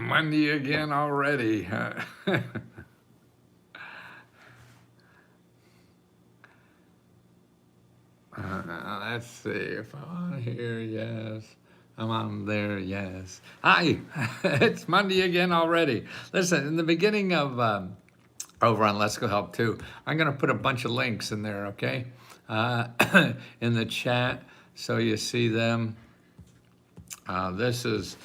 Monday again already. Huh? Let's see if I'm on here. Yes. I'm on there. Yes. Hi. It's Monday again already. Listen, in the beginning of over on Let's Go Help too, I'm going to put a bunch of links in there, okay? Uh, in the chat so you see them. This is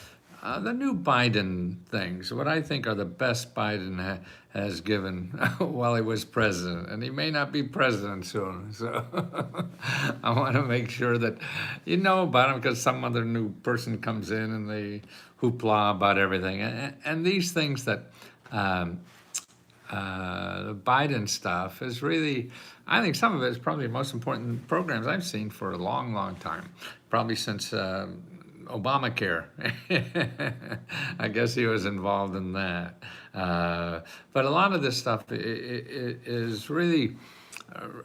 the new Biden things, what I think are the best Biden has given while he was president. And he may not be president soon. So I want to make sure that you know about him because some other new person comes in and they hoopla about everything. And these things that um, the Biden stuff is really, I think some of it is probably the most important programs I've seen for a long, long time, probably since Obamacare. I guess he was involved in that. But a lot of this stuff is really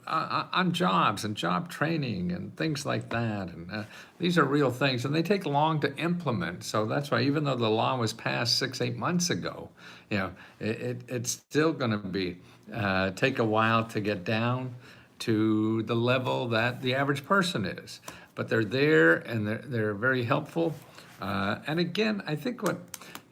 on jobs and job training and things like that. And these are real things, and they take long to implement. So that's why, even though the law was passed 6, 8 months ago, it's still going to be take a while to get down to the level that the average person is. But they're there, and they're very helpful. And again, I think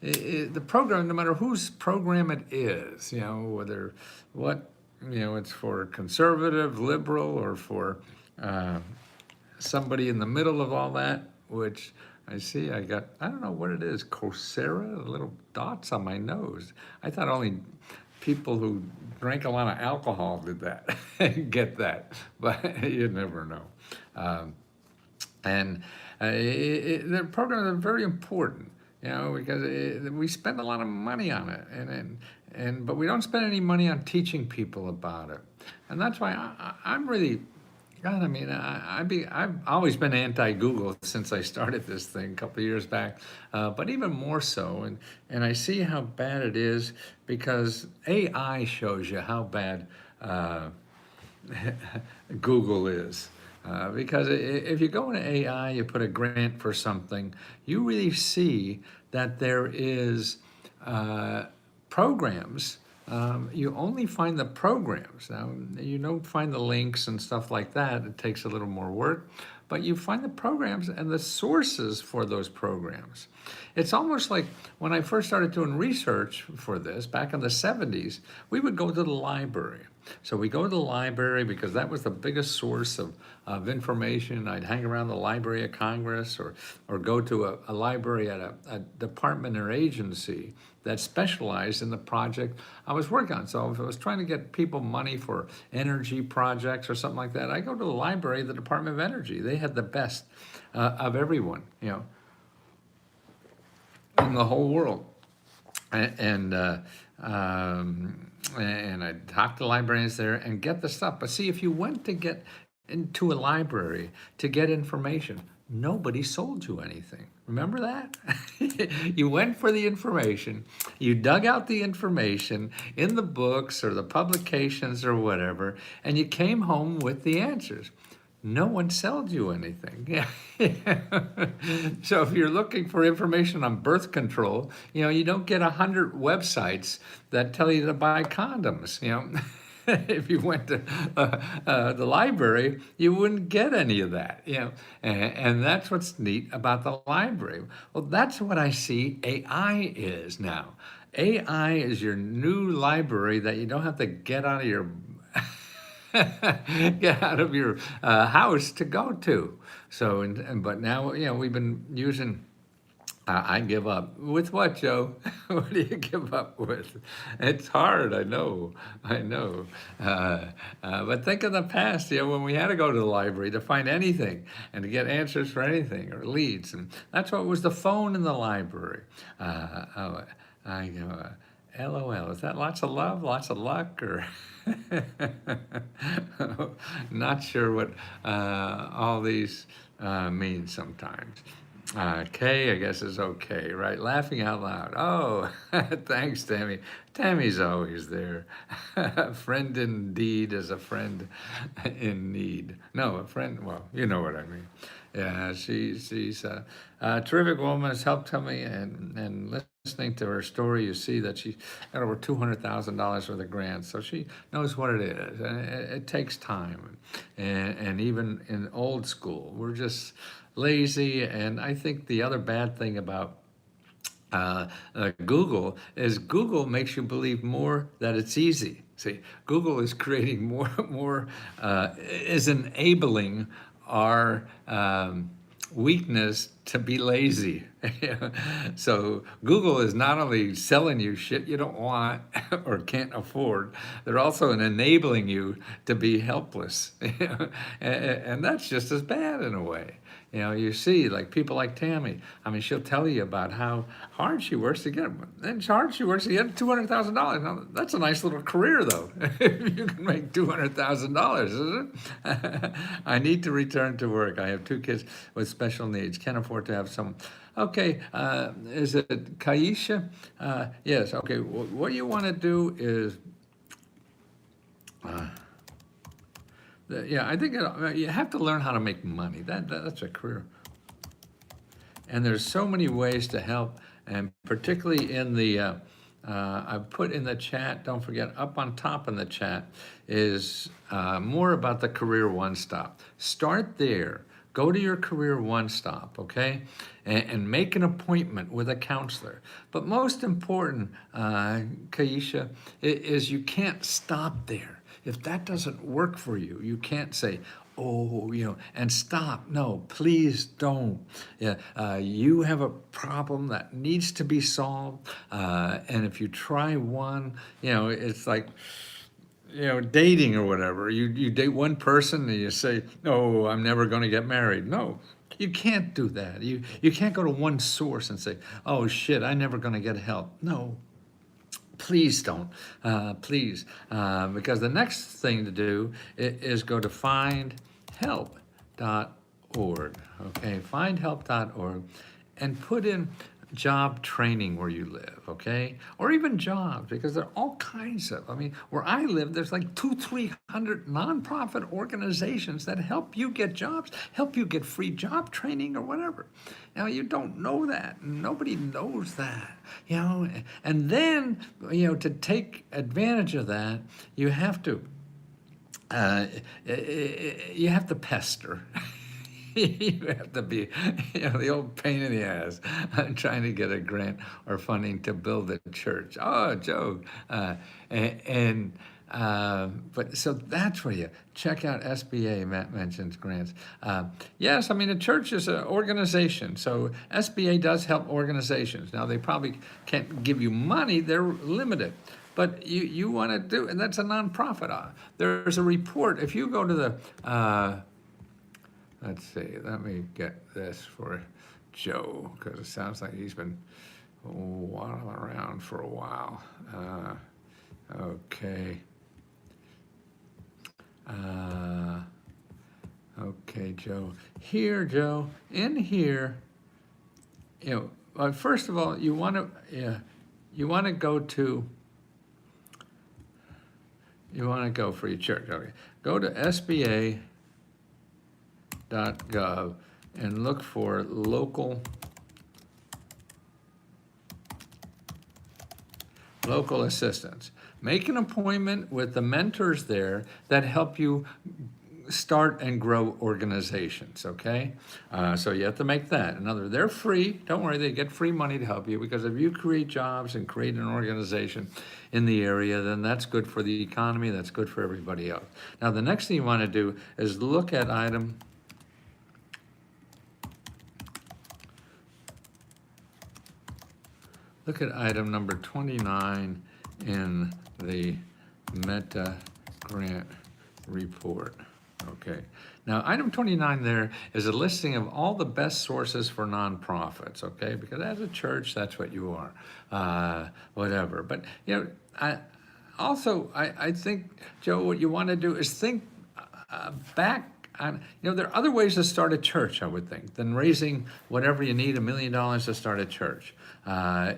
the program, no matter whose program it is, whether what it's for conservative, liberal, or for somebody in the middle of all that, which I see I don't know what it is, Coursera, little dots on my nose. I thought only people who drank a lot of alcohol did that, get that, but you never know. And the programs are very important, because we spend a lot of money on it, but we don't spend any money on teaching people about it. And that's why I'm really, God, I mean, I've always been anti-Google since I started this thing a couple of years back, but even more so. And I see how bad it is because AI shows you how bad Google is. Because if you go into AI, you put a grant for something, you really see that there is programs. You only find the programs. Now, you don't find the links and stuff like that. It takes a little more work. But you find the programs and the sources for those programs. It's almost like when I first started doing research for this back in the 70s, we would go to the library. So we go to the library because that was the biggest source of information. I'd hang around the Library of Congress or go to a library at a department or agency that specialized in the project I was working on. So if I was trying to get people money for energy projects or something like that, I go to the library of the Department of Energy. They had the best of everyone, in the whole world. And I talked to librarians there and get the stuff. But see, if you went to get into a library to get information, nobody sold you anything. Remember that? You went for the information, you dug out the information in the books or the publications or whatever, and you came home with the answers. No one sold you anything. So if you're looking for information on birth control, you don't get 100 websites that tell you to buy condoms. If you went to the library, you wouldn't get any of that. And that's what's neat about the library. Well, that's what I see AI is now. AI is your new library that you don't have to get out of your house to go to. So, but now, we've been using, I give up. With what, Joe? What do you give up with? It's hard, I know. But think of the past, when we had to go to the library to find anything and to get answers for anything or leads. And that's what was the phone in the library. LOL, is that lots of love, lots of luck, or not sure what all these mean sometimes. K, I guess, is okay, right? Laughing out loud. Oh, thanks, Tammy. Tammy's always there. A friend indeed is a friend in need. No, a friend, well, you know what I mean. Yeah, she's a terrific woman, has helped me and listening to her story, you see that she got over $200,000 worth of grants. So she knows what it is, and it takes time. And even in old school, we're just lazy. And I think the other bad thing about Google is Google makes you believe more that it's easy. See, Google is creating more, is enabling our weakness to be lazy. So Google is not only selling you shit you don't want or can't afford, they're also enabling you to be helpless. And that's just as bad in a way. You know, you see, like people like Tammy. I mean, she'll tell you about how hard she works to get, and hard she works to get $200,000. Now, that's a nice little career, though. If you can make $200,000, isn't it? I need to return to work. I have 2 kids with special needs. Can't afford to have some. Okay, is it Kaisha? Yes. Okay. What you want to do is. Yeah, I think you have to learn how to make money. That's a career. And there's so many ways to help, and particularly in the, I've put in the chat, don't forget, up on top in the chat is more about the Career One Stop. Start there. Go to your Career One Stop, okay? And make an appointment with a counselor. But most important, Kaisha, is you can't stop there. If that doesn't work for you, you can't say, oh, you know, and stop. No, please don't. Yeah, you have a problem that needs to be solved. And if you try one, you know, it's like, you know, dating or whatever. You date one person and you say, no, I'm never going to get married. No, you can't do that. You can't go to one source and say, oh, shit, I'm never going to get help. No. Please don't, please, because the next thing to do is go to findhelp.org, okay, findhelp.org, and put in job training where you live, okay, or even jobs, because there are all kinds of, I mean, where I live, there's like 200-300 nonprofit organizations that help you get jobs, help you get free job training or whatever. Now, you don't know that. Nobody knows that, you know, and then, you know, to take advantage of that, you have to pester. You have to be, you know, the old pain in the ass trying to get a grant or funding to build a church. Oh, joke. But so that's where you check out SBA. Matt mentions grants. Yes, I mean, a church is an organization. So SBA does help organizations. Now, they probably can't give you money. They're limited. But you want to do, and that's a nonprofit. There's a report. If you go to the, let's see, let me get this for Joe, because it sounds like he's been waddling around for a while. Okay. Okay, Joe. Here, Joe, in here, you know, first of all, you want to go to, you want to go for your church. Okay. Go to SBA.gov and look for local assistance. Make an appointment with the mentors there that help you start and grow organizations, okay? So you have to make that. They're free. Don't worry, they get free money to help you, because if you create jobs and create an organization in the area, then that's good for the economy, that's good for everybody else. Now, the next thing you want to do is look at item number 29 in the Meta Grant Report. Okay. Now, item 29 there is a listing of all the best sources for nonprofits, okay? Because as a church, that's what you are, whatever. But, you know, I think, Joe, what you want to do is think back on, you know, there are other ways to start a church, I would think, than raising whatever you need, $1 million to start a church,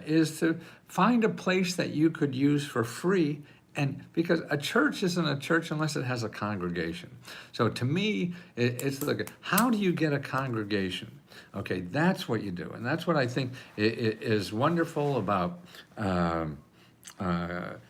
is to find a place that you could use for free. And because a church isn't a church unless it has a congregation. So to me, it's like, how do you get a congregation? Okay, that's what you do. And that's what I think is wonderful about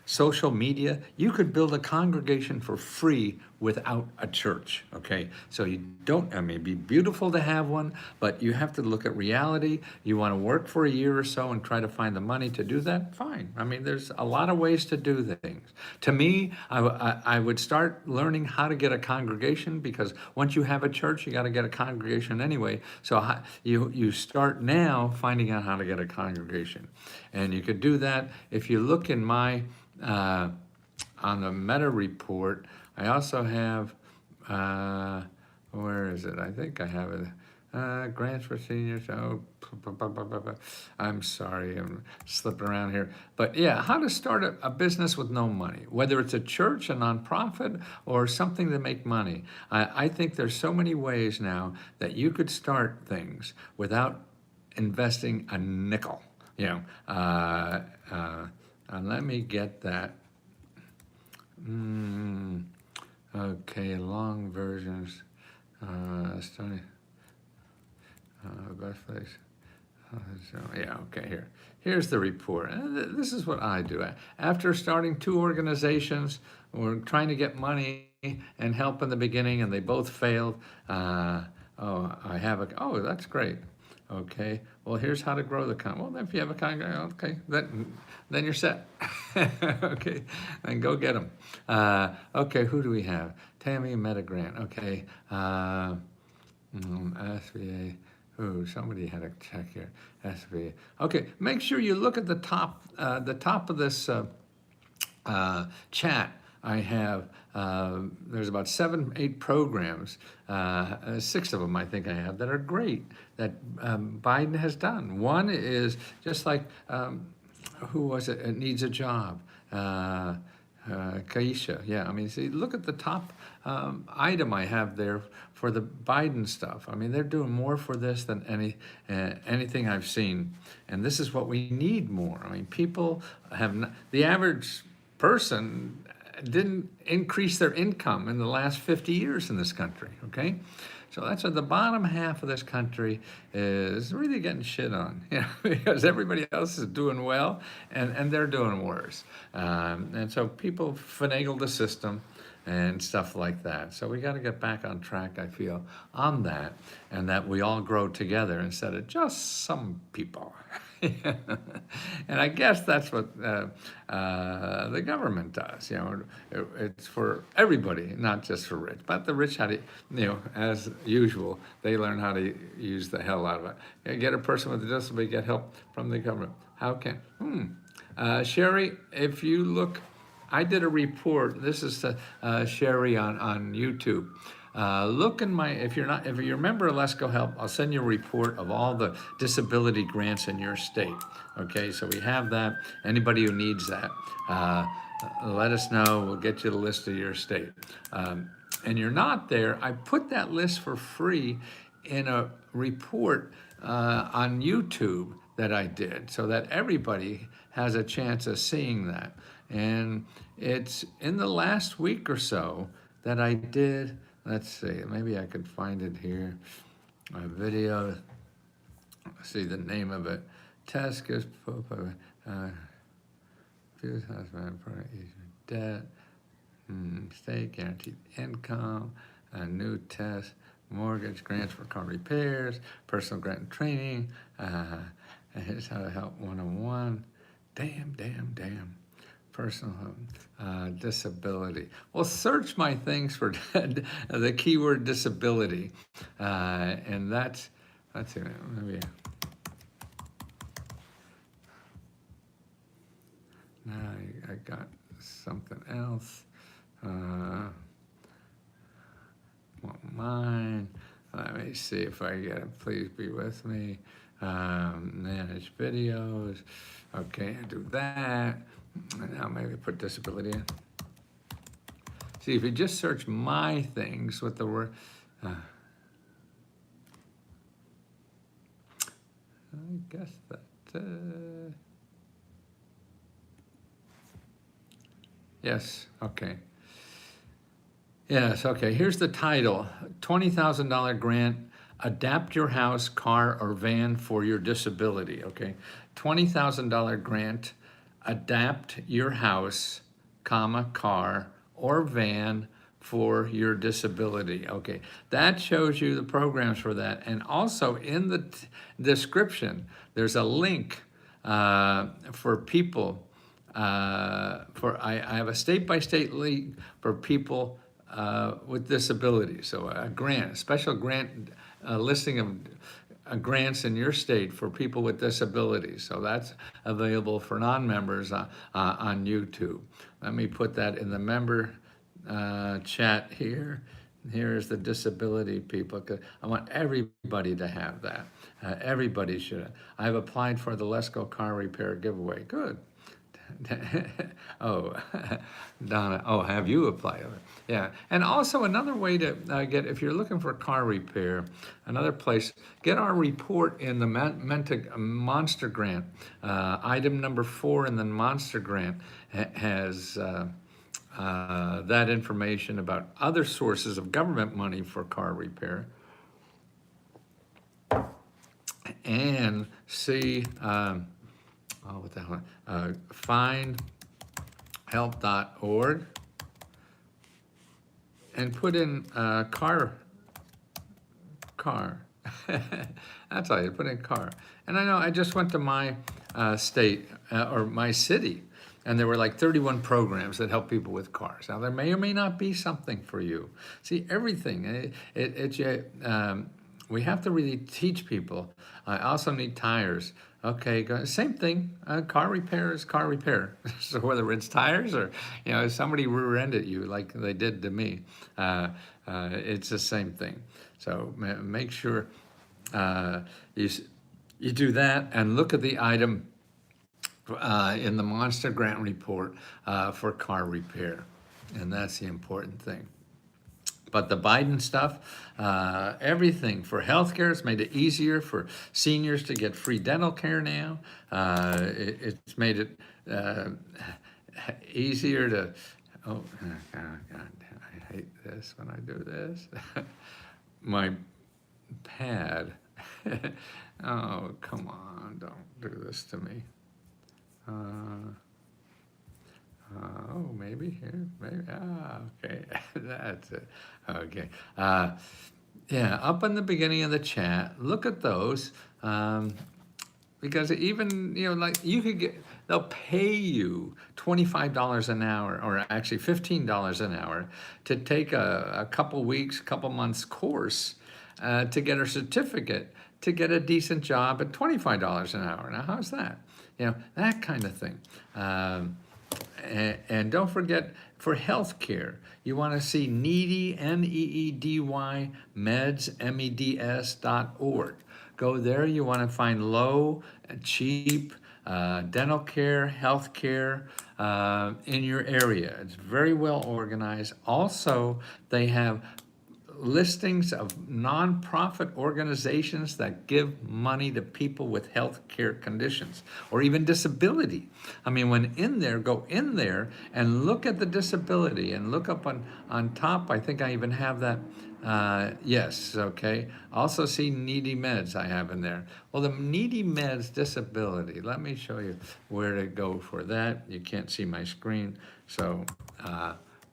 social media. You could build a congregation for free without a church, okay? So you don't, I mean, it'd be beautiful to have one, but you have to look at reality. You want to work for a year or so and try to find the money to do that? Fine. I mean, there's a lot of ways to do things. To me, I would start learning how to get a congregation, because once you have a church, you got to get a congregation anyway. So you start now finding out how to get a congregation. And you could do that if you look in my, on the meta report. I also have, where is it? I think I have it. Grants for seniors. Oh, I'm sorry, I'm slipping around here. But yeah, how to start a business with no money, whether it's a church, a nonprofit, or something to make money. I think there's so many ways now that you could start things without investing a nickel. You know, let me get that. Okay, long versions. Starting. Best place. So, yeah, okay, here. Here's the report. This is what I do. After starting 2 organizations, we're trying to get money and help in the beginning, and they both failed. Oh, that's great. Okay, well, here's how to grow the company. Well, if you have a congregation, okay, then you're set. Okay, then go get them. Okay, who do we have? Tammy Metagrant. Okay, SBA. Ooh, somebody had a check here. SBA. Okay, make sure you look at the top of this chat. I have, there's about 7, 8 programs, 6 of them I think I have, that are great, that Biden has done. One is just like, who was it? It Needs a Job. Kaisha, yeah, I mean, see, look at the top item I have there for the Biden stuff. I mean, they're doing more for this than anything I've seen. And this is what we need more. I mean, people have not, the average person didn't increase their income in the last 50 years in this country, okay? So that's what the bottom half of this country is really getting shit on, you know, because everybody else is doing well and they're doing worse. And so people finagle the system and stuff like that. So we got to get back on track, I feel, on that, and that we all grow together instead of just some people. And I guess that's what the government does. You know, it's for everybody, not just for rich. But the rich, how to, you know, as usual, they learn how to use the hell out of it. You get a person with a disability, get help from the government. How can? Sherry, if you look, I did a report. This is Sherry on YouTube. Look in my, if you're a member of Let's Go Help, I'll send you a report of all the disability grants in your state. Okay, so we have that. Anybody who needs that, let us know. We'll get you the list of your state. And you're not there, I put that list for free in a report on YouTube that I did, so that everybody has a chance of seeing that. And it's in the last week or so that I did, let's see, maybe I could find it here, a video, see the name of it, test gives debt, state guaranteed income, a new test, mortgage grants for car repairs, personal grant and training, here's how to help 101, damn. Personal disability. Well, search my things for the keyword disability, and that's it. Maybe now I got something else. Mine. Let me see if I get it. Please be with me. Manage videos. Okay, I do that. And now maybe put disability in. See, if you just search my things with the word, I guess that, yes, okay. Yes, okay, here's the title, $20,000 grant adapt your house, car, or van for your disability, okay? $20,000 grant, adapt your house, comma, car, or van for your disability, okay? That shows you the programs for that. And also in the description, there's a link for people, I have a state-by-state link for people with disabilities. So a grant, a special grant, listing of grants in your state for people with disabilities. So that's available for non-members on YouTube. Let me put that in the member chat here. Here's the disability people, 'cause I want everybody to have that. Everybody should. I've applied for the Let's Go Car Repair giveaway. Good. Oh, Donna, oh, have you applied? Yeah, and also another way to get, if you're looking for car repair, another place, get our report in the Monster Grant. Item number 4 in the Monster Grant has that information about other sources of government money for car repair. And see, what the hell? Findhelp.org and put in car. That's all you put in car. And I know I just went to my state or my city, and there were like 31 programs that help people with cars. Now there may or may not be something for you. See, everything. We have to really teach people. I also need tires. Okay, same thing. Car repair is car repair. So whether it's tires or somebody rear-ended you like they did to me, it's the same thing. So make sure you do that and look at the item in the Monster Grant report for car repair, and that's the important thing. But the Biden stuff, everything for healthcare, it's made it easier for seniors to get free dental care now. It's made it easier to, oh, God, I hate this when I do this. My pad, oh, come on, don't do this to me. Oh, maybe here, maybe, okay, that's it, okay. Yeah, up in the beginning of the chat, look at those, because even, like you could get, they'll pay you $25 an hour, or actually $15 an hour to take a couple weeks, couple months course to get a certificate, to get a decent job at $25 an hour. Now, how's that? That kind of thing. And don't forget, for health care, you want to see needy, N-E-E-D-Y, meds, meds.org. Go there. You want to find low, cheap dental care, health care in your area. It's very well organized. Also, they have listings of nonprofit organizations that give money to people with health care conditions or even disability. I mean, when in there, go in there and look at the disability and look up on top. I think I even have that. Yes, okay. Also see Needy Meds I have in there. Well, the Needy Meds disability, let me show you where to go for that. You can't see my screen, so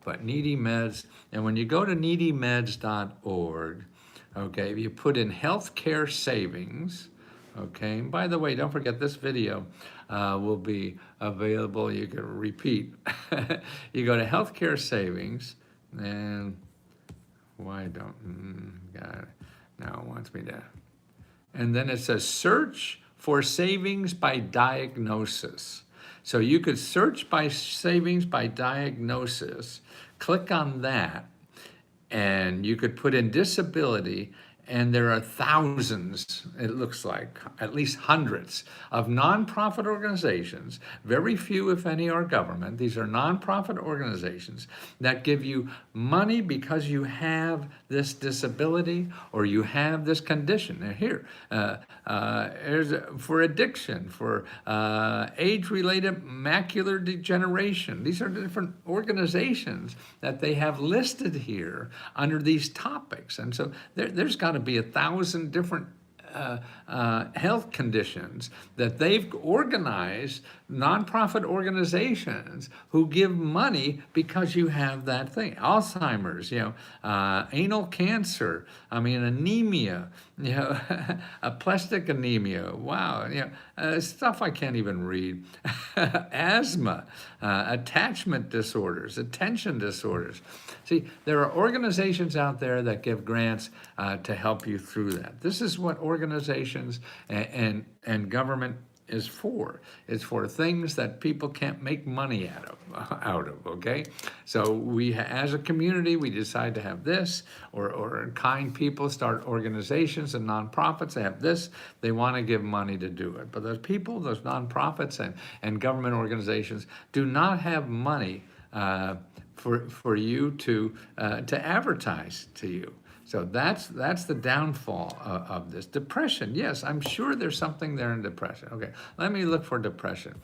but Needy Meds, and when you go to needymeds.org, okay, you put in healthcare savings, okay, and by the way, don't forget this video will be available, you can repeat. You go to healthcare savings, and why don't, God, now it wants me to, and then it says search for savings by diagnosis. So you could search by savings by diagnosis, click on that, and you could put in disability, and there are thousands, it looks like, at least hundreds of nonprofit organizations, very few, if any, are government. These are nonprofit organizations that give you money because you have this disability or you have this condition. Now here, for addiction, for age-related macular degeneration. These are different organizations that they have listed here under these topics. And so there's got to be 1,000 different health conditions that they've organized, nonprofit organizations who give money because you have that thing. Alzheimer's, anal cancer, anemia, aplastic anemia. Wow, stuff I can't even read. Asthma, attachment disorders, attention disorders. See, there are organizations out there that give grants to help you through that. This is what organizations and government is for. It's for things that people can't make money out of, okay? So we, as a community, we decide to have this, or kind people start organizations and nonprofits, they have this, they want to give money to do it. But those people, those nonprofits and government organizations do not have money for you to advertise to you. So that's the downfall of this. Depression, yes, I'm sure there's something there in depression. Okay, let me look for depression.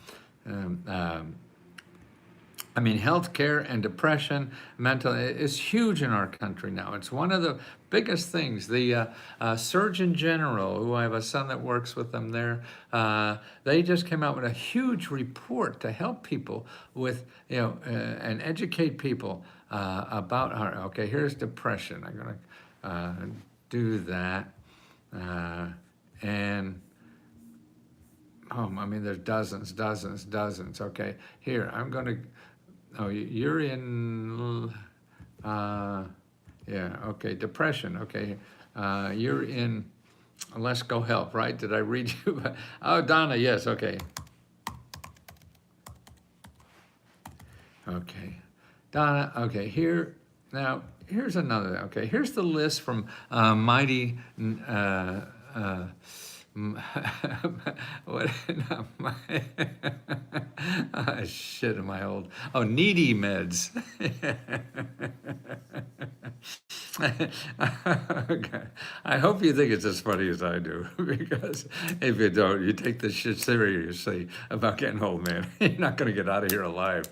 Healthcare and depression, mental, is huge in our country now. It's one of the biggest things. The Surgeon General, who I have a son that works with them there, they just came out with a huge report to help people with, and educate people about our, okay, here's depression. I'm gonna do that. There's dozens. Okay, here, I'm gonna, you're in, okay, depression, okay. You're in Let's Go Help, right? Did I read you? Oh, Donna, yes, okay. Okay, Donna, okay, here, now, here's another, okay, here's the list from Mighty, what, shit, am I old? Oh, Needy Meds. Okay. I hope you think it's as funny as I do, because if you don't, you take this shit seriously about getting old, man. You're not going to get out of here alive.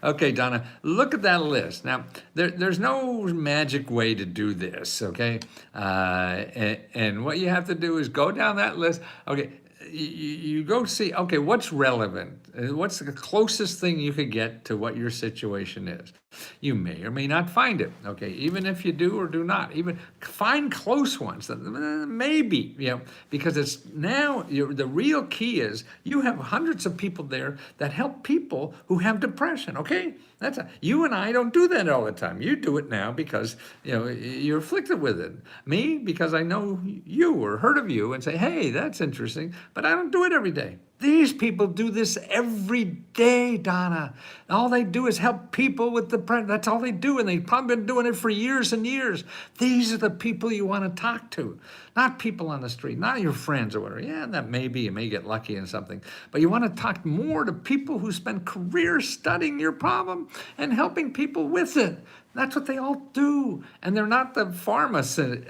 Okay, Donna, look at that list. Now, there's no magic way to do this, okay? And what you have to do is go down that list. Okay, you go see, okay, what's relevant? What's the closest thing you could get to what your situation is? You may or may not find it, okay? Even if you do or do not, even find close ones, maybe, because it's now, the real key is you have hundreds of people there that help people who have depression, okay? You and I don't do that all the time. You do it now because, you're afflicted with it. Me, because I know you or heard of you and say, hey, that's interesting, but I don't do it every day. These people do this every day, Donna. All they do is help people with depression. That's all they do, and they've probably been doing it for years and years. These are the people you want to talk to, not people on the street, not your friends or whatever. Yeah, that may be, you may get lucky in something, but you want to talk more to people who spend careers studying your problem and helping people with it. That's what they all do. And they're not the pharmacy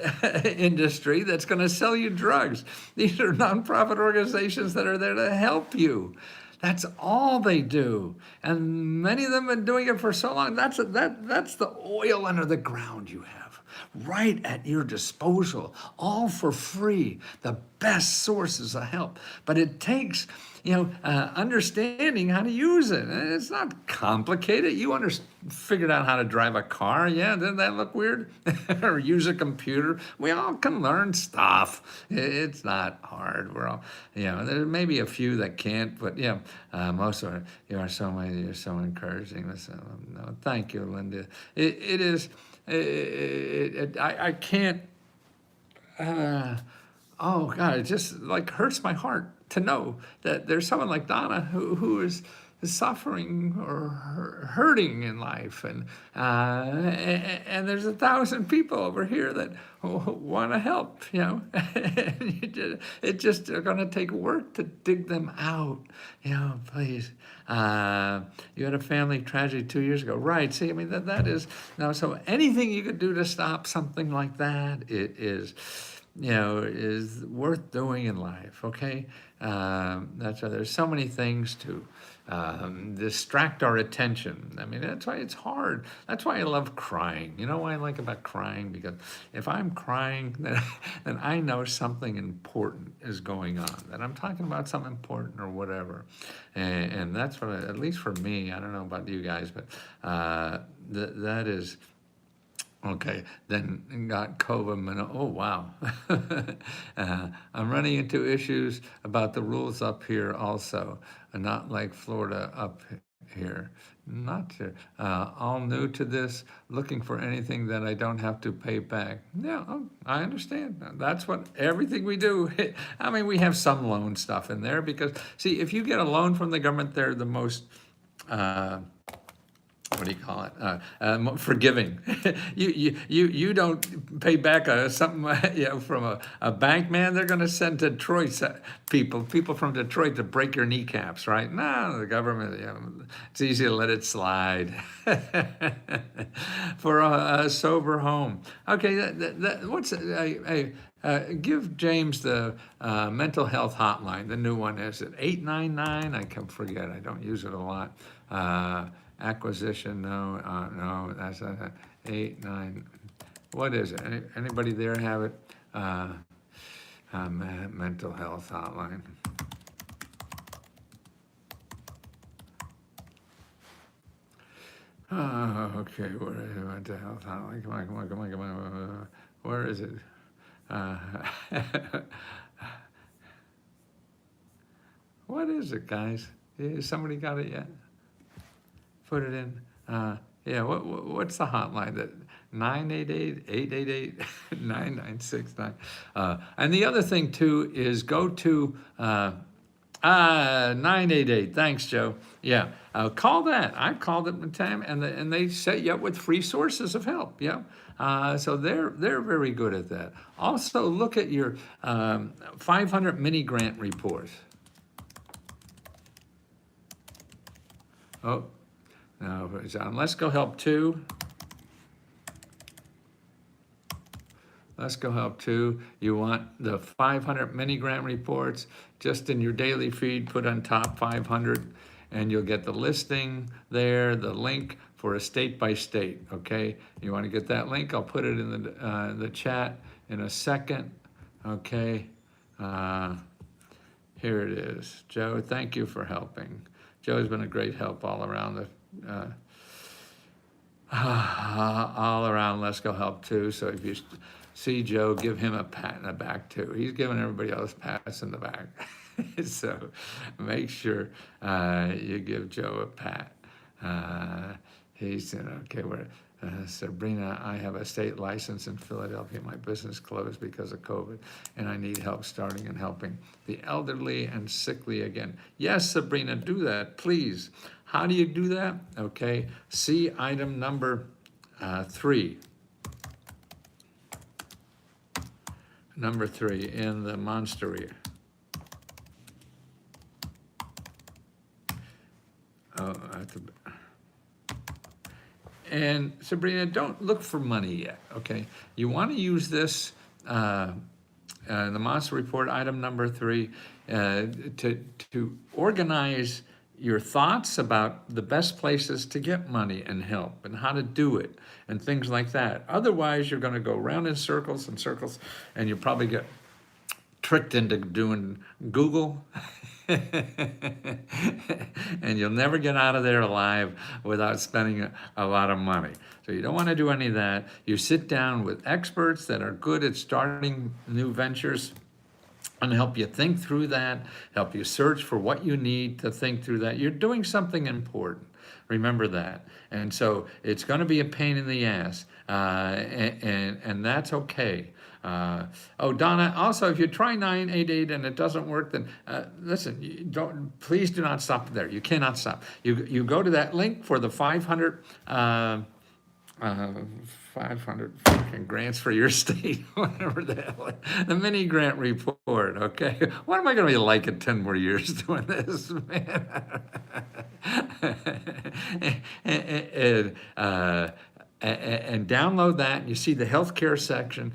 industry that's going to sell you drugs. These are nonprofit organizations that are there to help you. That's all they do. And many of them have been doing it for so long. That's the oil under the ground you have, right at your disposal, all for free, the best sources of help. But it takes, understanding how to use it. It's not complicated. You figured out how to drive a car. Yeah, doesn't that look weird? Or use a computer. We all can learn stuff. It's not hard. We're all, there may be a few that can't, but most of it, you're so encouraging. No, thank you, Linda. It is, I can't, oh God, it just hurts my heart to know that there's someone like Donna who is suffering or hurting in life, and there's 1,000 people over here that want to help. It's just going to take work to dig them out. Please. You had a family tragedy 2 years ago, right? See, that is now. So anything you could do to stop something like that, it is. is worth doing in life, okay? That's why there's so many things to distract our attention. I mean, that's why it's hard. That's why I love crying. You know what I like about crying? Because if I'm crying, then I know something important is going on, that I'm talking about something important or whatever. And that's what, at least for me, I don't know about you guys, but that is. Okay, then got COVID. Oh, wow. I'm running into issues about the rules up here also, not like Florida up here. Not sure. All new to this, looking for anything that I don't have to pay back. Yeah, I understand. That's what everything we do. I mean, we have some loan stuff in there because, see, if you get a loan from the government, they're the most. What do you call it? Forgiving. You don't pay back something from a bank, man. They're going to send Detroit people from Detroit to break your kneecaps, right? No, the government. It's easy to let it slide. For a sober home. Okay, what's give James the mental health hotline. The new one is it 899? I can forget. I don't use it a lot. Acquisition, no, that's 89. What is it? Anybody there have it? Mental health hotline. Okay, where is it? Mental health hotline? Come on. Where is it? What is it, guys? Somebody got it yet? Put it in. Yeah, what's the hotline? That 988-888-9969. And the other thing too is go to 988. Thanks, Joe. Yeah, call that. I've called it one time, and they set you up with free sources of help. Yeah. So they're very good at that. Also, look at your 500 mini grant report. Oh, no, it's on Let's Go Help 2. Let's Go Help 2. You want the 500 mini grant reports just in your daily feed, put on top 500, and you'll get the listing there, the link for a state by state, okay? You want to get that link? I'll put it in the chat in a second, okay? Here it is. Joe, thank you for helping. Joe's been a great help all around all around Let's Go Help too. So if you see Joe, give him a pat in the back too. He's giving everybody else pats in the back. So make sure you give Joe a pat. He said, okay, Sabrina, I have a state license in Philadelphia. My business closed because of COVID, and I need help starting and helping the elderly and sickly again. Yes, Sabrina, do that, please. How do you do that? Okay, see item number 3. Number 3 in the Monsteria. Oh, and Sabrina, don't look for money yet, okay? You want to use this, the Monster Report, item number 3, to organize your thoughts about the best places to get money and help and how to do it and things like that. Otherwise, you're going to go round in circles and circles, and you'll probably get tricked into doing Google. And you'll never get out of there alive without spending a lot of money. So you don't want to do any of that. You sit down with experts that are good at starting new ventures and help you think through that, help you search for what you need to think through that. You're doing something important. Remember that. And so it's going to be a pain in the ass, and that's okay. Donna, also, if you try 988 and it doesn't work, then listen, please do not stop there. You cannot stop. You go to that link for the 500 fucking grants for your state, whatever the hell, the mini grant report, okay? What am I going to be like in 10 more years doing this, man? and download that. You see the healthcare section.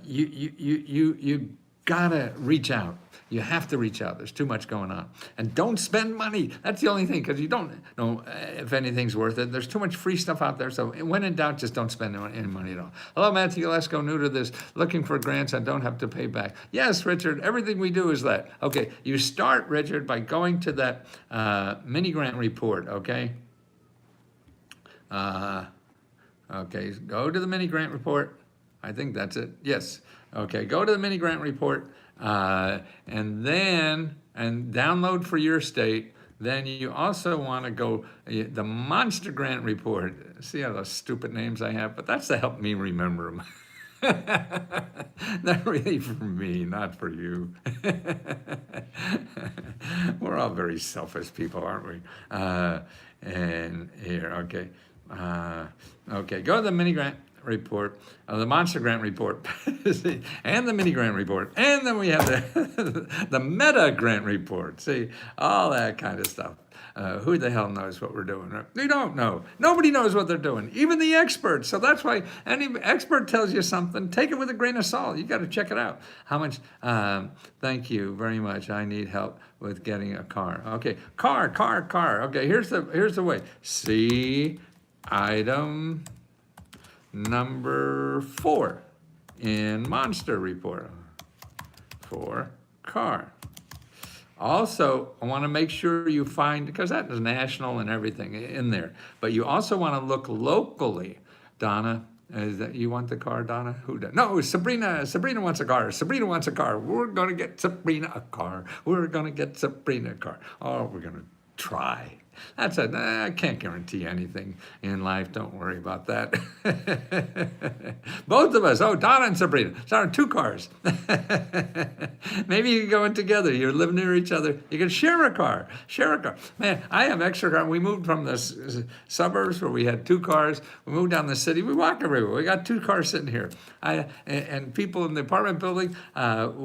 You gotta reach out. You have to reach out. There's too much going on. And don't spend money. That's the only thing, because you don't know if anything's worth it. There's too much free stuff out there. So when in doubt, just don't spend any money at all. Hello, Matthew Lesko, new to this. Looking for grants I don't have to pay back. Yes, Richard, everything we do is that. Okay, you start, Richard, by going to that mini grant report, okay? Okay, go to the mini grant report. I think that's it. Yes. Okay, go to the mini grant report and download for your state. Then you also want to go the monster grant report. See how those stupid names I have, but that's to help me remember them. They're really for me, not for you. We're all very selfish people, aren't we? And here, okay. Okay, go to the mini grant report, the monster grant report, and the mini grant report, and then we have the meta grant report. See, all that kind of stuff. Who the hell knows what we're doing? Right? We don't know. Nobody knows what they're doing, even the experts. So that's why any expert tells you something, take it with a grain of salt. You got to check it out. How much? Thank you very much. I need help with getting a car. Okay, car. Okay, here's the way. See item number 4 in monster report for car. Also, I want to make sure you find, because that is national and everything in there, but you also want to look locally. Donna, is that you want the car, Donna? Who does? No, Sabrina wants a car. Sabrina wants a car. We're going to get Sabrina a car. We're going to get Sabrina a car. Oh, we're going to try. That's it. I can't guarantee anything in life. Don't worry about that. Both of us. Oh, Donna and Sabrina. Sorry, 2 cars. Maybe you can go in together. You live near each other. You can share a car. Man, I have extra car. We moved from the suburbs where we had 2 cars. We moved down the city. We walk everywhere. We got 2 cars sitting here. And people in the apartment building, don't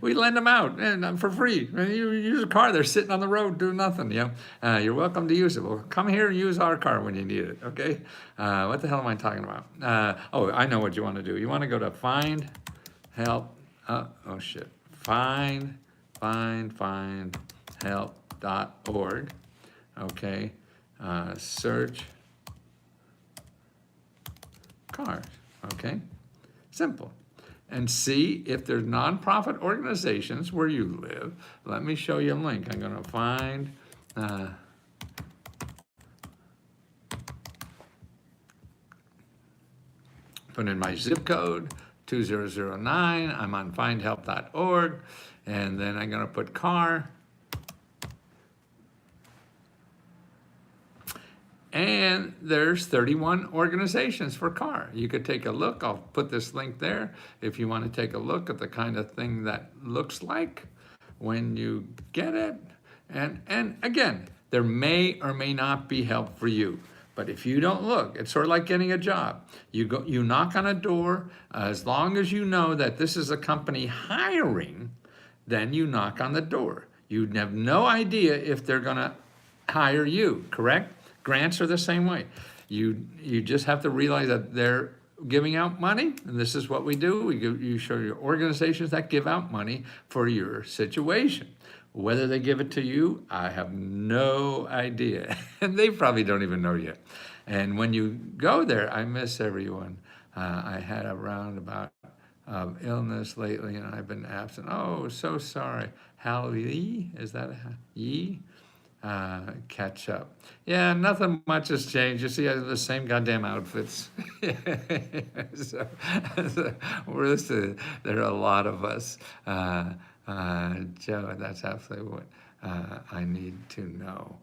we lend them out and for free. You use a car, they're sitting on the road doing nothing. You're welcome to use it. Well, come here and use our car when you need it. Okay. What the hell am I talking about? Oh, I know what you want to do. You want to go to find help. Oh shit. Find help.org. Okay. Search cars. Okay. Simple. And see if there's nonprofit organizations where you live. Let me show you a link. I'm going to find put in my zip code 2009. I'm on findhelp.org, and then I'm going to put car. And there's 31 organizations for car. You could take a look. I'll put this link there if you want to take a look at the kind of thing that looks like when you get it. And again, there may or may not be help for you. But if you don't look, it's sort of like getting a job. You knock on a door. As long as you know that this is a company hiring, then you knock on the door. You have no idea if they're going to hire you, correct? Grants are the same way. You just have to realize that they're giving out money, and this is what we do. You show your organizations that give out money for your situation. Whether they give it to you, I have no idea. And they probably don't even know yet. And when you go there, I miss everyone. I had a roundabout of illness lately, and I've been absent. Oh, so sorry. Hallie, is that a Yee? Catch up. Yeah, nothing much has changed. You see, I have the same goddamn outfits. so there are a lot of us. Joe, that's absolutely what I need to know.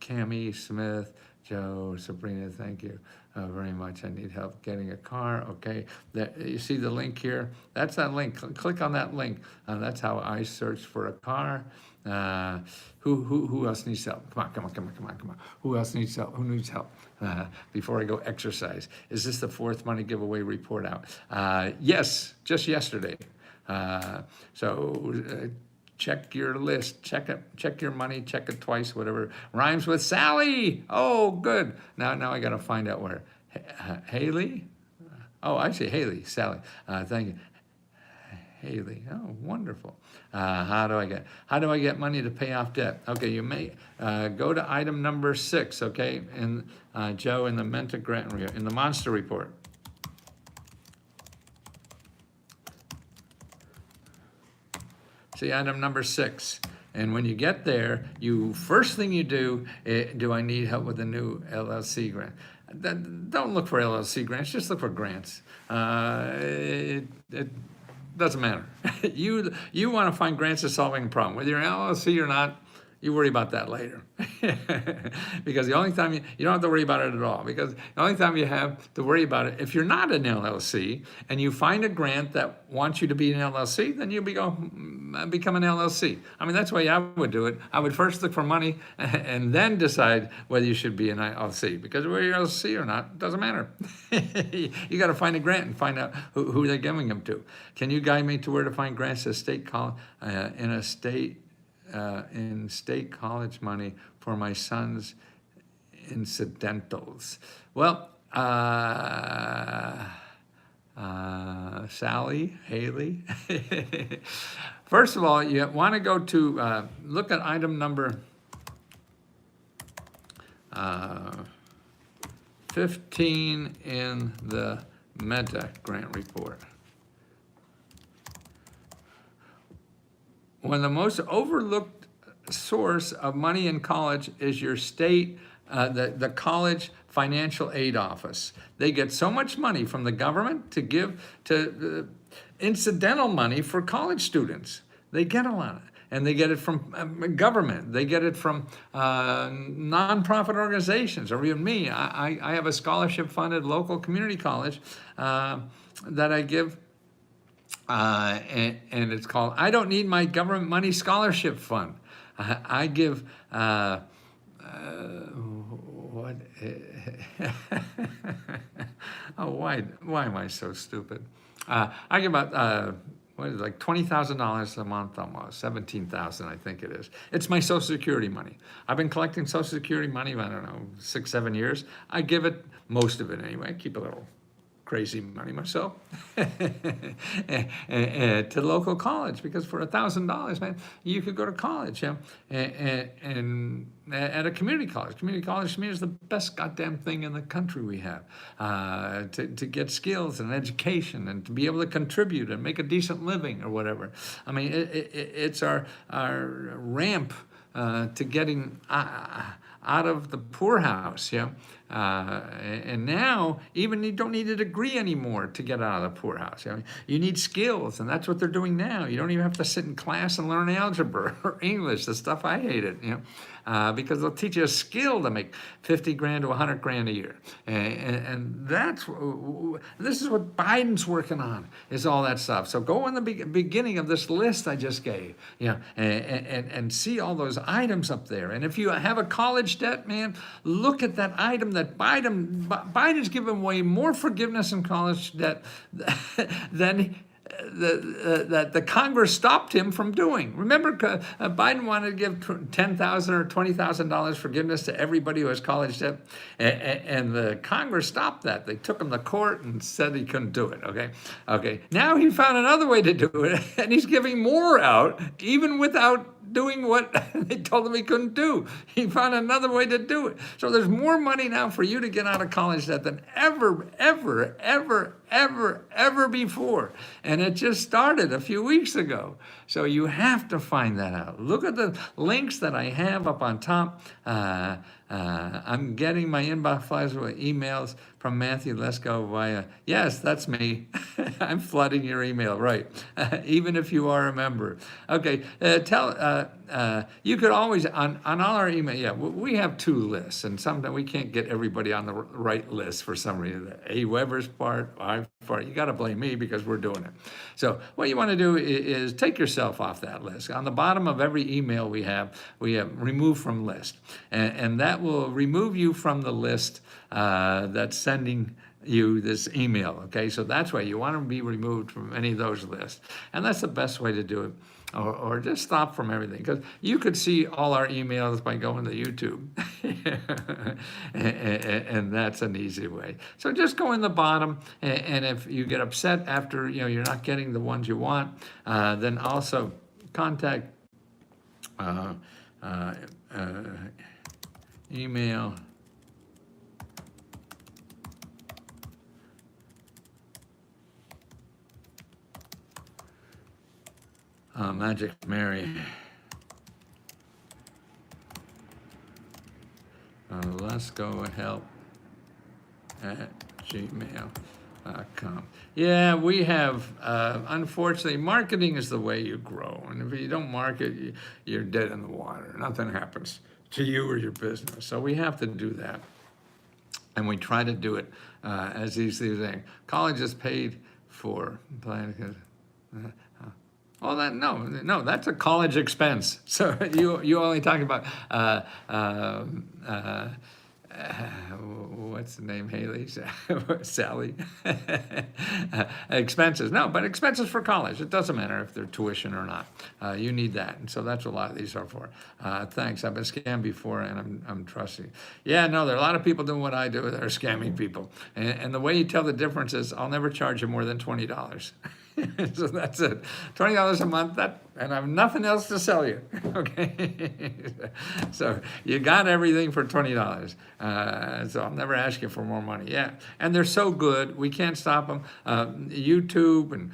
Cammie Smith, Joe, Sabrina, thank you very much. I need help getting a car. Okay, you see the link here? That's that link. Click on that link. That's how I search for a car. Who else needs help? Come on. Who else needs help? Who needs help? Before I go exercise. Is this the 4th money giveaway report out? Yes, just yesterday. So check your list, check it, check your money, check it twice, whatever. Rhymes with Sally. Oh, good. Now I got to find out where. Haley? Oh, I see Haley, Sally. Thank you. Haley. Oh, wonderful. How do I get money to pay off debt? Okay, you may go to item number 6, okay, in Joe, in the Menta Grant in the Monster Report. See item number 6. And when you get there, first thing you do, do I need help with a new LLC grant? Don't look for LLC grants, just look for grants. It doesn't matter. You want to find grants to solving a problem. Whether you're an LLC or not, you worry about that later. Because the only time you don't have to worry about it at all. Because the only time you have to worry about it, if you're not an LLC and you find a grant that wants you to be an LLC, then you become an LLC. I mean, that's the way I would do it. I would first look for money and then decide whether you should be an LLC. Because whether you're an LLC or not, it doesn't matter. You got to find a grant and find out who they're giving them to. Can you guide me to where to find grants to state college in state college money for my son's incidentals? Well, Sally, Haley. First of all, you want to go to, look at item number 15 in the Menta Grant Report. One of the most overlooked source of money in college is your state, the college financial aid office. They get so much money from the government to give to incidental money for college students. They get a lot of it. And they get it from government. They get it from nonprofit organizations, or even me. I have a scholarship-funded local community college that I give. And it's called I Don't Need My Government Money Scholarship Fund. I give, what? Oh, why am I so stupid? I give about, like $20,000 a month almost, $17,000 I think it is. It's my Social Security money. I've been collecting Social Security money, I don't know, 6, 7 years. I give it, most of it anyway, keep a little crazy money myself, to local college, because for $1,000, man, you could go to college, and at a community college. Community college to me is the best goddamn thing in the country we have, to get skills and education and to be able to contribute and make a decent living or whatever. I mean, it's our ramp to getting out of the poorhouse, and now even you don't need a degree anymore to get out of the poorhouse. You need skills, and that's what they're doing now. You don't even have to sit in class and learn algebra or English, the stuff I hated, because they'll teach you a skill to make 50 grand to 100 grand a year, and this is what Biden's working on, is all that stuff. So go in the beginning of this list I just gave, and see all those items up there. And if you have a college debt, man, look at that item that Biden's given away more forgiveness in college debt than that the Congress stopped him from doing. Remember, Biden wanted to give $10,000 or $20,000 forgiveness to everybody who has college debt, and the Congress stopped that. They took him to court and said he couldn't do it. Okay. Now he found another way to do it, and he's giving more out, even without doing what they told him he couldn't do. He found another way to do it. So there's more money now for you to get out of college debt than ever before. And it just started a few weeks ago. So you have to find that out. Look at the links that I have up on top. I'm getting my inbox flies with emails from Matthew. Let's go via. Yes, that's me. I'm flooding your email, right? Even if you are a member. Okay, you could always, on all our email, we have 2 lists, and sometimes we can't get everybody on the right list for some reason. Weber's part, our part, you got to blame me because we're doing it. So what you want to do is take yourself off that list. On the bottom of every email we have remove from list, and that will remove you from the list that's sending you this email, okay? So that's why you want to be removed from any of those lists. And that's the best way to do it. Or just stop from everything, because you could see all our emails by going to YouTube. And that's an easy way. So just go in the bottom, and if you get upset after you're not getting the ones you want, then also contact uh, uh, uh, email Magic Mary. Let's go help at gmail.com. Yeah, we have, unfortunately, marketing is the way you grow. And if you don't market, you're dead in the water. Nothing happens to you or your business. So we have to do that. And we try to do it as easily as they. College is paid for. Oh, no, that's a college expense. So you only talking about what's the name, Haley? Sally? Expenses. No, but expenses for college. It doesn't matter if they're tuition or not. You need that. And so that's what a lot of these are for. Thanks. I've been scammed before, and I'm trusting. Yeah, no, there are a lot of people doing what I do that are scamming people. And the way you tell the difference is I'll never charge you more than $20. So that's it. $20 a month, and I have nothing else to sell you. Okay? So you got everything for $20. So I'll never ask you for more money. Yeah. And they're so good, we can't stop them. YouTube and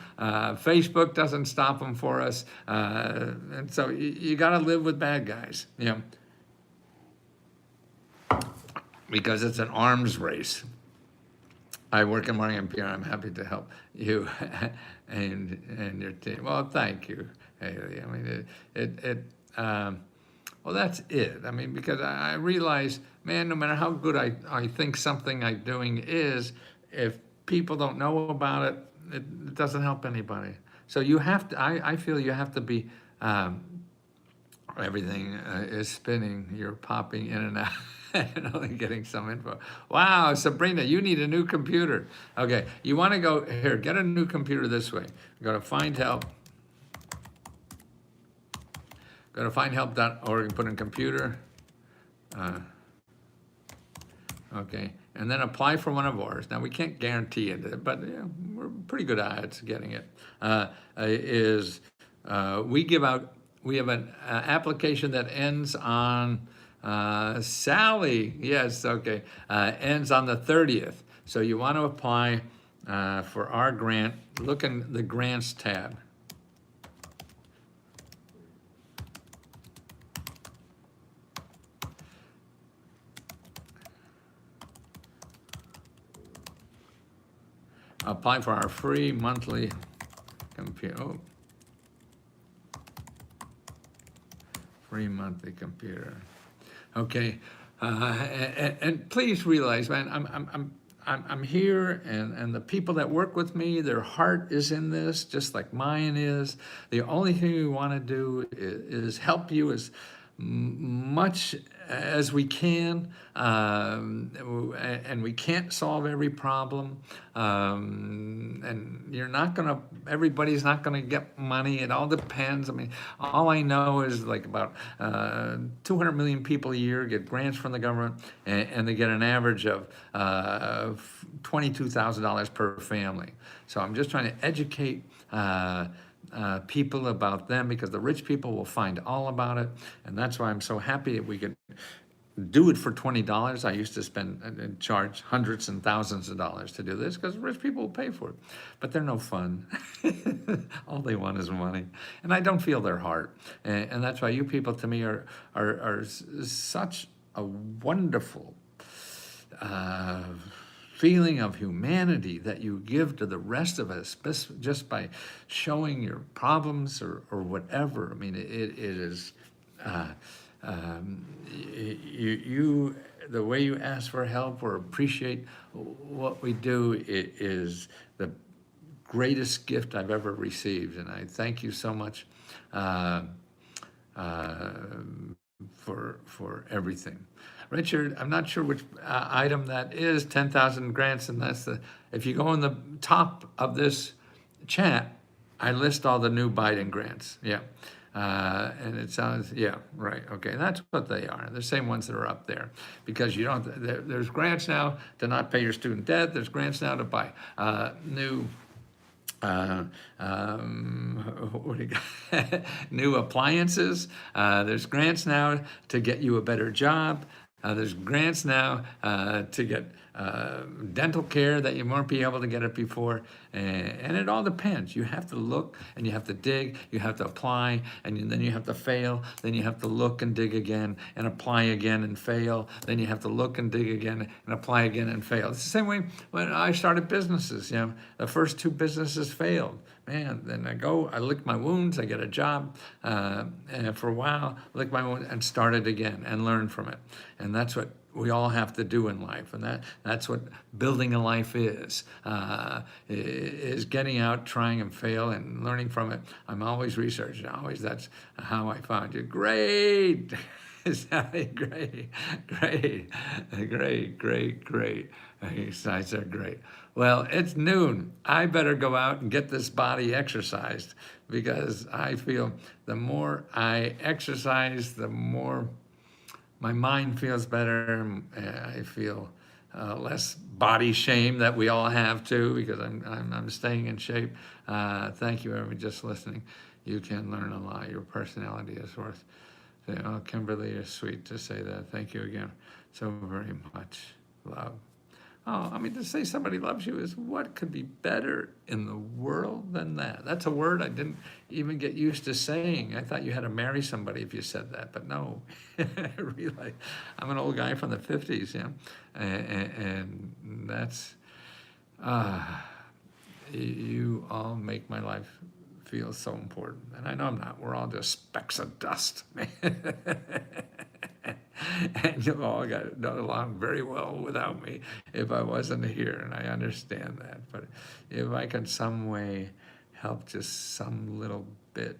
Facebook doesn't stop them for us. And so you got to live with bad guys, because it's an arms race. I work in marketing and PR. I'm happy to help you and your team. Well, thank you, Haley. I mean, well, that's it. I mean, because I realize, man, no matter how good I think something I'm doing is, if people don't know about it, it doesn't help anybody. So you have to, I feel you have to be, everything is spinning. You're popping in and out. And only getting some info. Wow, Sabrina, you need a new computer. Okay, you want to go here, get a new computer this way. Go to Find Help. Go to findhelp.org and put in computer. Okay, and then apply for one of ours. Now, we can't guarantee it, but we're pretty good odds getting it. We have an application that ends on Sally, yes, okay, ends on the 30th. So you want to apply for our grant. Look in the grants tab. Apply for our free monthly computer. Oh. Free monthly computer. Okay, and please realize, man, I'm here, and the people that work with me, their heart is in this, just like mine is. The only thing we want to do is help you as much as we can, and we can't solve every problem, and everybody's not gonna get money. It all depends. I mean, all I know is like about 200 million people a year get grants from the government, and they get an average of $22,000 per family. So I'm just trying to educate people about them, because the rich people will find all about it. And that's why I'm so happy that we could do it for $20. I used to spend and charge hundreds and thousands of dollars to do this, because rich people will pay for it. But they're no fun. All they want is money. And I don't feel their heart. And that's why you people to me are such a wonderful feeling of humanity that you give to the rest of us just by showing your problems or whatever. I mean, it is, the way you ask for help or appreciate what we do is the greatest gift I've ever received. And I thank you so much for everything. Richard, I'm not sure which item that is, 10,000 grants, and that's if you go in the top of this chat, I list all the new Biden grants. Yeah. And it sounds, yeah, right. Okay. That's what they are. The same ones that are up there because you don't, there's grants now to not pay your student debt. There's grants now to buy new what do you got? New appliances. There's grants now to get you a better job. There's grants now to get dental care that you weren't be able to get it before. And it all depends. You have to look and you have to dig, you have to apply, and then you have to fail. Then you have to look and dig again and apply again and fail. Then you have to look and dig again and apply again and fail. It's the same way when I started businesses. You know, the first 2 businesses failed. Man, then I lick my wounds, I get a job, and for a while, lick my wounds and start it again and learn from it. And that's what we all have to do in life, and that's what building a life is getting out, trying and fail, and learning from it. I'm always researching, always. That's how I found you. Great. Sally, great. You guys are great. Well, it's noon. I better go out and get this body exercised because I feel the more I exercise, the more my mind feels better. I feel less body shame that we all have too because I'm staying in shape. Thank you, everyone, just listening. You can learn a lot. Your personality is worth. Oh, Kimberly, you're sweet to say that. Thank you again so very much. Love. Oh, I mean, to say somebody loves you is what could be better in the world than that? That's a word I didn't even get used to saying. I thought you had to marry somebody if you said that, but no. Really, I'm an old guy from the 50s, yeah, and that's, you all make my life feel so important. And I know I'm not. We're all just specks of dust. And you all got along very well without me if I wasn't here, and I understand that. But if I can some way help just some little bit,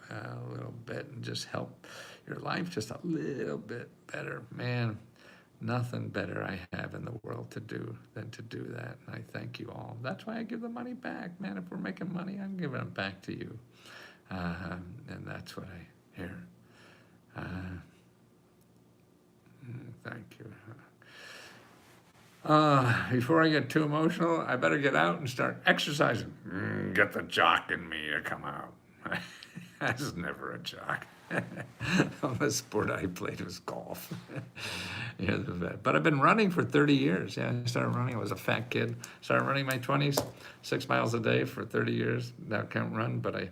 and just help your life just a little bit better, man, nothing better I have in the world to do than to do that. And I thank you all. That's why I give the money back, man. If we're making money, I'm giving it back to you. And that's what I hear. Thank you. Before I get too emotional, I better get out and start exercising. Get the jock in me to come out. I was never a jock. The only sport I played was golf. Yeah, but I've been running for 30 years. Yeah, I started running. I was a fat kid. Started running in my 20s, 6 miles a day for 30 years. Now I can't run, but I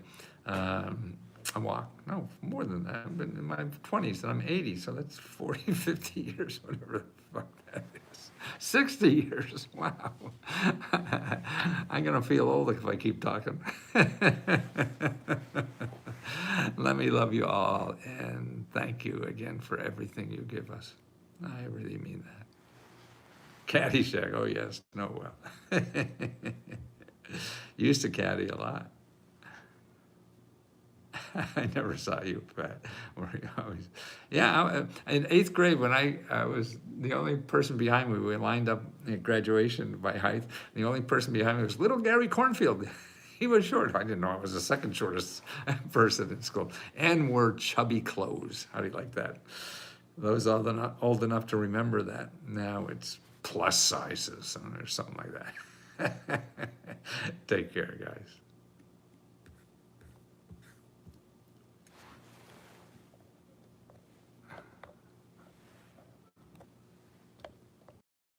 walk. No, more than that. I've been in my 20s and I'm 80, so that's 40, 50 years, whatever the fuck that is. 60 years, wow. I'm gonna feel old if I keep talking. Let me love you all, and thank you again for everything you give us. I really mean that. Caddyshack, oh yes, no, well. Used to caddy a lot. I never saw you, Pat. Yeah, in 8th grade, when I was the only person behind me, we lined up at graduation by height. The only person behind me was little Gary Cornfield. He was short. I didn't know I was the second shortest person in school. And wore chubby clothes. How do you like that? Those old enough to remember that. Now it's plus sizes or something like that. Take care, guys.